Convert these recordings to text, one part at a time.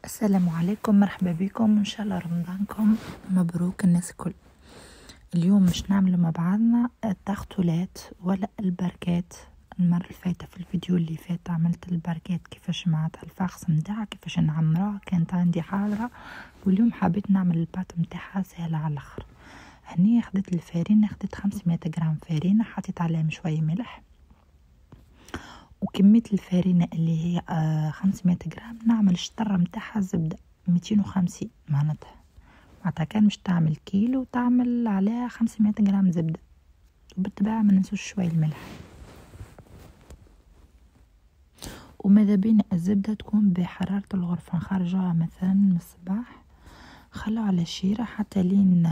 السلام عليكم، مرحبا بكم. ان شاء الله رمضانكم مبروك الناس الكل. اليوم مش نعمل مع بعضنا التغطولات ولا البركات. المرة اللي فاتت في الفيديو اللي فات عملت البركات كيفاش معناتها الفاقس متاعها كيفاش نعمرها، كانت عندي حاضرة. واليوم حبيت نعمل البات متاعها سهلة على الاخر. هني خدت الفارينة، خدت 500 جرام فارينة، حطيت عليهم شوية ملح، وكمية الفارينة اللي هي 500 جرام نعمل الشطرة متاعها زبدة 250 معناتها كان مش تعمل كيلو تعمل عليها 500 جرام زبدة. وبالطبيعة ما ننسوش شوية الملح. وماذا بين الزبدة تكون بحرارة الغرفة، نخرجوها مثلا من الصباح خلوها على الشيرة حتى لين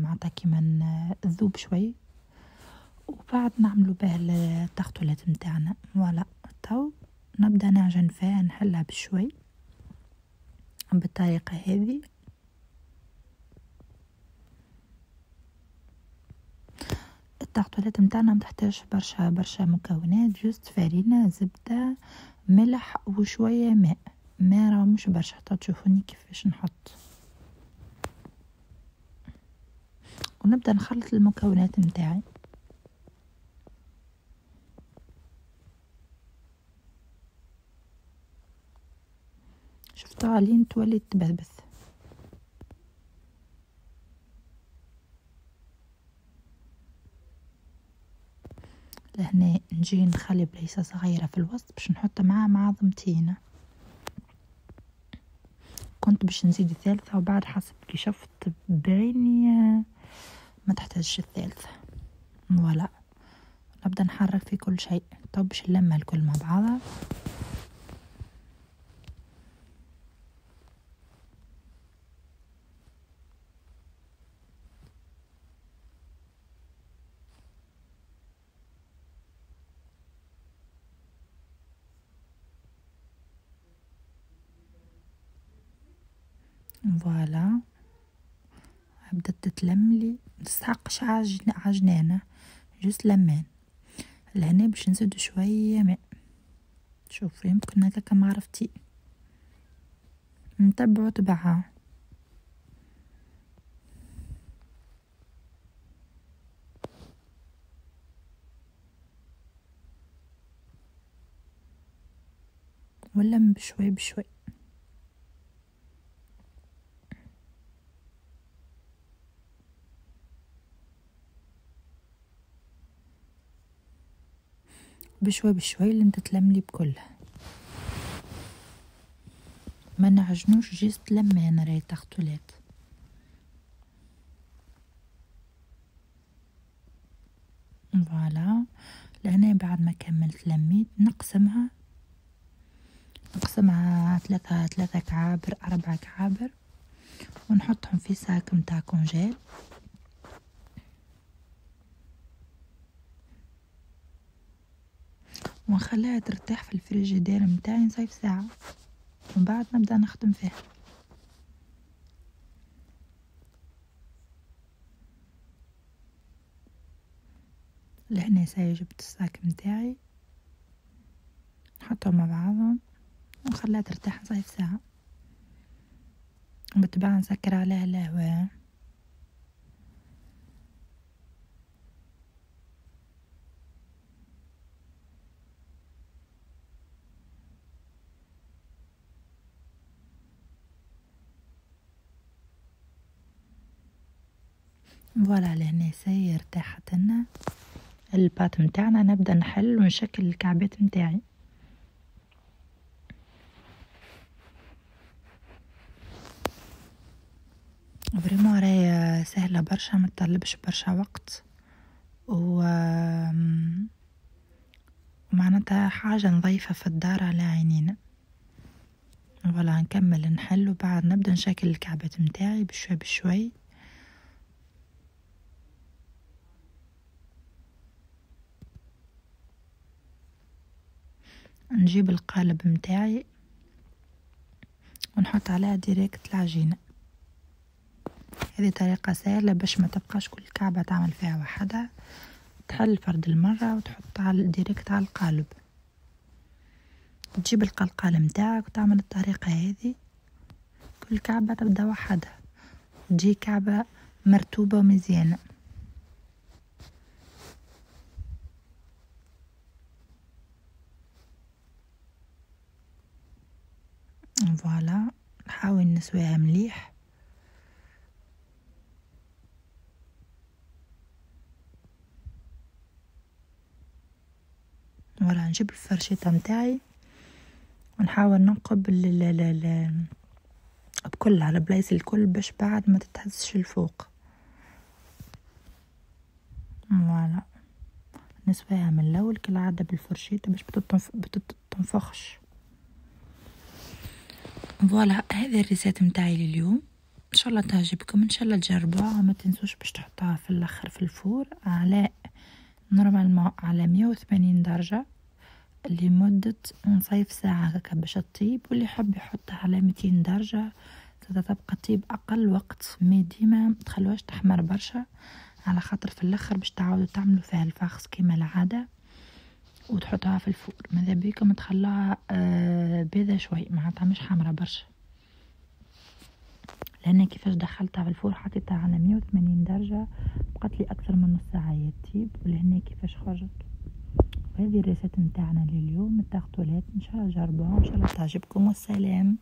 معناتها كيما تذوب شوي، وبعد نعملوا بها التغطولات متاعنا. فوالا تو نبدأ نعجن فيها، نحلها بشوي بالطريقة هذه. التغطولات متاعنا متحتاجش برشا مكونات، جوست فارينة، زبدة، ملح وشوية ماء راه مش برشا، حتى تشوفوني كيفاش نحط. ونبدأ نخلط المكونات متاعي. شفتوها لين تولي تبثبث. لهنا نجي نخلي بليسة صغيرة في الوسط باش نحط معاها معظمتين. كنت باش نزيد الثالثة وبعد حسب كي شفت بعيني ما تحتاجش الثالثة. فوالا نبدأ نحرك في كل شيء. طب باش نلمها الكل مع بعضها. فوالا بدأت تتلملي، متستحقش عجنانة، جوست لمان. لهنا باش نزيد شوية ماء. شوفوا يمكن هكاك ما عرفتي، نتبعوا تبعها. ولم بشوي بشوي. بشوي بشوي لين تتلملي بكلها، ما نعجنوش، جيست لمان راهي التغطولات. فوالا لهنا بعد ما كملت لميت نقسمها ثلاثة كعابر 4 كعابر، ونحطهم في ساك متاع كونجيل. ونخليها ترتاح في الفريجيدير متاعي نصيف ساعة، ومن بعد نبدأ نخدم فيها. لهنا ساي جبت الساك متاعي نحطهم مع بعضهم ونخليها ترتاح نصيف ساعة، وبالطبيعة نسكر عليها الهواء. فوالا لهنا ساي ارتاحت لنا البات متاعنا. نبدأ نحل ونشكل الكعبات متاعي. فريمون راهي سهلة برشا، ما تطلبش برشا وقت، ومعناتها حاجة نظيفة في الدار على عينينا. فوالا نكمل نحل وبعد نبدأ نشكل الكعبات متاعي بشوي بشوي. نجيب القالب متاعي ونحط عليها ديريكت العجينة. هذه طريقة سهلة باش ما تبقاش كل كعبة تعمل فيها وحدها، تحل فرد المرة وتحط ديريكت على القالب. تجيب القلقال متاعك وتعمل الطريقة هذه والكعبة تبدأ وحدها، تجي كعبة مرتوبة ومزيانة. فوالا نحاول نسويها مليح. ولا نجيب الفرشيطة متاعي ونحاول ننقب بكلها البلايص الكل باش بعد ما تتهزش الفوق. فوالا نسويها من الاول كالعادة بالفرشيطة باش بتتنفخش. فوالا هذه الريسات متاعي لليوم، ان شاء الله تعجبكم، ان شاء الله تجربوها. ما تنسوش باش تحطوها في الاخر في الفور على نورمالمون على 180 درجة لمدة نصيف ساعة هكا باش تطيب، واللي يحب يحطها على 200 درجة ستبقى تطيب اقل وقت. مي ديما متخلوهاش تحمر برشا على خاطر في الاخر باش تعاودوا تعملوا فيها الفاخس كيما العادة وتحطها في الفور. ماذا بيكم تخلوها بيضة شوي، معناتها مش حمرا برشا، لان كيفاش دخلتها في الفور حطيتها على 180 درجة بقت لي اكثر من نص ساعة تطيب، ولهنا كيفاش خرجت. وهذه الريسيت متاعنا لليوم التغطولات، ان شاء الله تجربوها، ان شاء الله تعجبكم، والسلام.